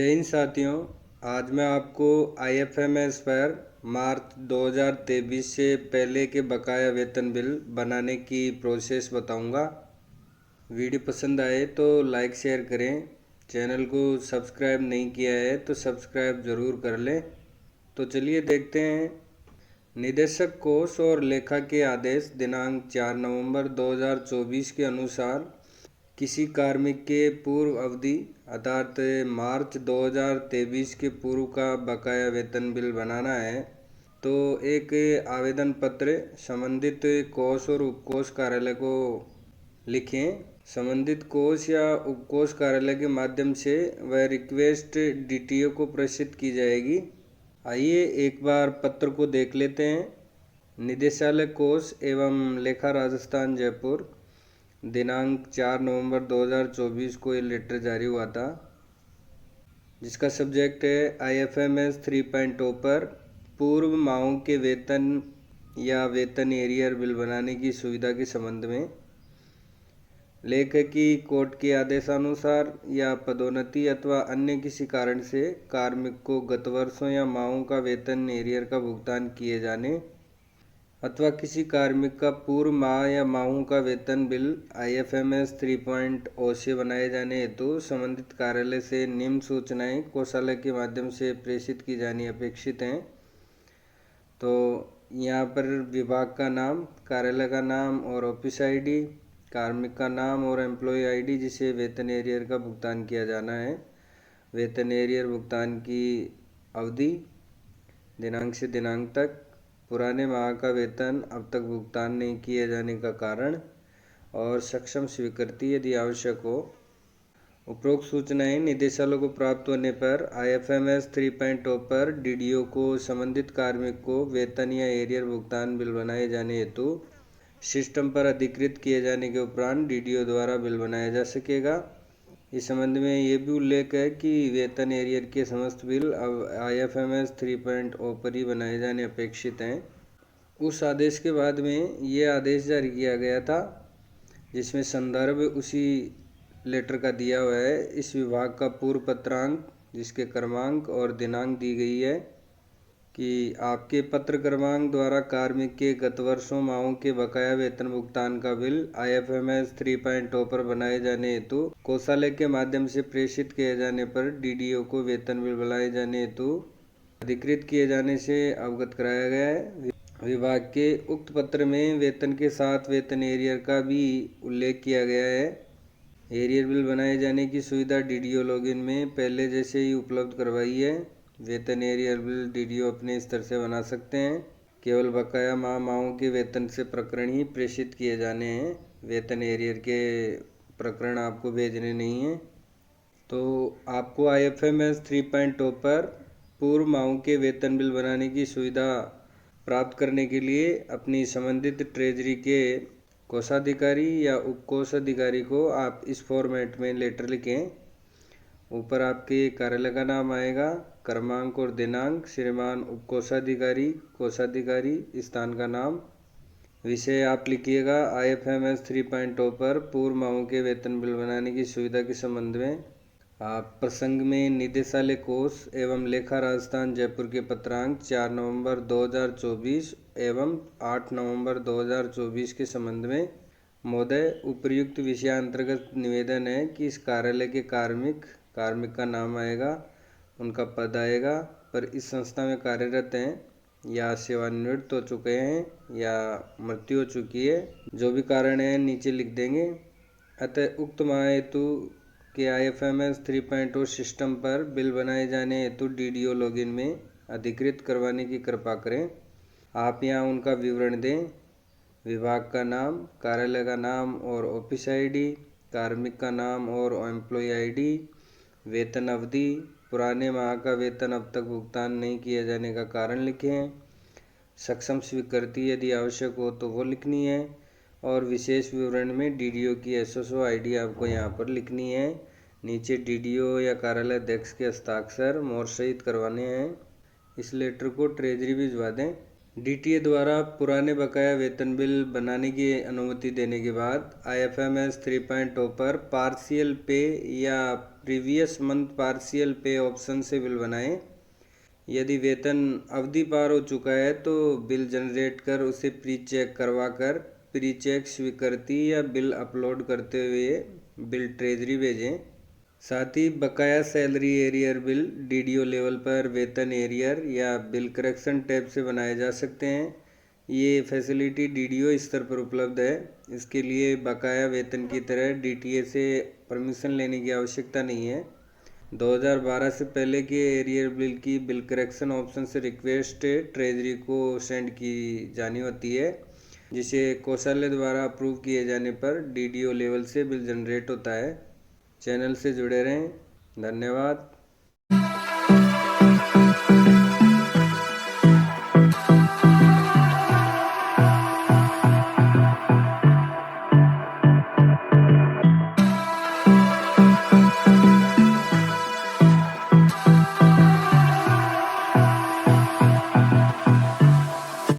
जय हिंद साथियों। आज मैं आपको आईएफएमएस पर मार्च 2023 से पहले के बकाया वेतन बिल बनाने की प्रोसेस बताऊंगा। वीडियो पसंद आए तो लाइक शेयर करें। चैनल को सब्सक्राइब नहीं किया है तो सब्सक्राइब ज़रूर कर लें। तो चलिए देखते हैं। निदेशक कोष और लेखा के आदेश दिनांक 4 नवंबर 2024 के अनुसार किसी कार्मिक के पूर्व अवधि अर्थात मार्च 2023 के पूर्व का बकाया वेतन बिल बनाना है तो एक आवेदन पत्र संबंधित कोष और उपकोष कार्यालय को लिखें। संबंधित कोष या उपकोष कार्यालय के माध्यम से वह रिक्वेस्ट डीटीओ को प्रेषित की जाएगी। आइए एक बार पत्र को देख लेते हैं। निदेशालय कोष एवं लेखा राजस्थान जयपुर दिनांक 4 नवंबर 2024 को ये लेटर जारी हुआ था, जिसका सब्जेक्ट है आईएफएमएस 3.0 पर पूर्व माहों के वेतन या वेतन एरियर बिल बनाने की सुविधा के संबंध में। लेखक की कोर्ट के आदेशानुसार या पदोन्नति अथवा अन्य किसी कारण से कार्मिक को गत वर्षों या माहों का वेतन एरियर का भुगतान किए जाने अथवा किसी कार्मिक का पूर्व माह या माहों का वेतन बिल आईएफएमएस 3.0 से बनाए जाने हेतु संबंधित कार्यालय से निम्न सूचनाएं कोषालय के माध्यम से प्रेषित की जानी अपेक्षित हैं। तो यहाँ पर विभाग का नाम, कार्यालय का नाम और ऑफिस आईडी, कार्मिक का नाम और एम्प्लॉय आईडी जिसे वेतन एरियर का भुगतान किया जाना है, वेतन एरियर भुगतान की अवधि, दिनांक से दिनांक तक, पुराने माह का वेतन अब तक भुगतान नहीं किए जाने का कारण और सक्षम स्वीकृति यदि आवश्यक हो। उपरोक्त सूचनाएं निदेशालय को प्राप्त होने पर आईएफएमएस 3.0 पर डीडीओ को संबंधित कार्मिक को वेतन या एरियर भुगतान बिल बनाए जाने हेतु सिस्टम पर अधिकृत किए जाने के उपरांत डीडीओ द्वारा बिल बनाया जा सकेगा। इस संबंध में ये भी उल्लेख है कि वेतन एरियर के समस्त बिल अब आईएफएमएस 3.0 पर ही बनाए जाने अपेक्षित हैं। उस आदेश के बाद में ये आदेश जारी किया गया था, जिसमें संदर्भ उसी लेटर का दिया हुआ है। इस विभाग का पूर्व पत्रांक जिसके क्रमांक और दिनांक दी गई है कि आपके पत्र क्रमांक द्वारा कार्मिक के गत वर्षों माहों के बकाया वेतन भुगतान का बिल आईएफएमएस 3.0 पर बनाए जाने हेतु कोषालय के माध्यम से प्रेषित किए जाने पर डीडीओ को वेतन बिल बनाए जाने हेतु अधिकृत किए जाने से अवगत कराया गया है। विभाग के उक्त पत्र में वेतन के साथ वेतन एरियर का भी उल्लेख किया गया है। एरियर बिल बनाए जाने की सुविधा डीडीओ लॉगिन में पहले जैसे ही उपलब्ध करवाई है। वेतन एरियर बिल डीडीओ अपने स्तर से बना सकते हैं। केवल बकाया माहों के वेतन से प्रकरण ही प्रेषित किए जाने हैं। वेतन एरियर के प्रकरण आपको भेजने नहीं हैं। तो आपको आईएफएमएस 3.0 पर पूर्व माहों के वेतन बिल बनाने की सुविधा प्राप्त करने के लिए अपनी संबंधित ट्रेजरी के कोषाधिकारी या उपकोषाधिकारी को आप इस फॉर्मेट में लेटर लिखें। ऊपर आपके कार्यालय का नाम आएगा, क्रमांक और दिनांक, श्रीमान उपकोषाधिकारी, कोषाधिकारी, स्थान का नाम, विषय आप लिखिएगा आईएफएमएस 3.0 पर पूर्व माहों के वेतन बिल बनाने की सुविधा के संबंध में। आप प्रसंग में निदेशालय कोष एवं लेखा राजस्थान जयपुर के पत्रांक 4 नवंबर 2024 एवं 8 नवंबर 2024 के संबंध में महोदय उपर्युक्त विषयांतर्गत निवेदन है कि इस कार्यालय के कार्मिक का नाम आएगा, उनका पद आएगा, पर इस संस्था में कार्यरत हैं या सेवानिवृत्त हो चुके हैं या मृत्यु हो चुकी है, जो भी कारण है नीचे लिख देंगे। अतः उक्त माह हेतु के आईएफएमएस 3.0 सिस्टम पर बिल बनाए जाने हेतु डीडीओ लॉगिन में अधिकृत करवाने की कृपा करें। आप यहाँ उनका विवरण दें, विभाग का नाम, कार्यालय का नाम और ऑफिस आईडी, कार्मिक का नाम और एम्प्लॉय आईडी, वेतन अवधि, पुराने माह का वेतन अब तक भुगतान नहीं किए जाने का कारण लिखें, सक्षम स्वीकृति यदि आवश्यक हो तो वो लिखनी है और विशेष विवरण में डीडीओ की एसएसओ आईडी आपको यहाँ पर लिखनी है। नीचे डीडीओ या कार्यालय अध्यक्ष के हस्ताक्षर मोहर सहित करवाने हैं। इस लेटर को ट्रेजरी भिजवा दें। डीटीए द्वारा पुराने बकाया वेतन बिल बनाने की अनुमति देने के बाद आईएफएमएस 3.0 पर पार्शियल पे या प्रीवियस मंथ पार्शियल पे ऑप्शन से बिल बनाएं। यदि वेतन अवधि पार हो चुका है तो बिल जनरेट कर उसे प्री चेक करवा कर प्री चेक स्वीकृति या बिल अपलोड करते हुए बिल ट्रेजरी भेजें। साथ ही बकाया salary arrear bill DDO level पर वेतन एरियर या बिल करेक्शन टैब से बनाए जा सकते हैं। ये फैसिलिटी डीडीओ स्तर पर उपलब्ध है। इसके लिए बकाया वेतन की तरह डीटीए से परमिशन लेने की आवश्यकता नहीं है। 2012 से पहले के एरियर बिल की बिल करेक्शन ऑप्शन से रिक्वेस्ट ट्रेजरी को सेंड की जानी होती है, जिसे कोषालय द्वारा अप्रूव किए जाने पर डीडीओ लेवल से बिल जनरेट होता है। चैनल से जुड़े रहें। धन्यवाद।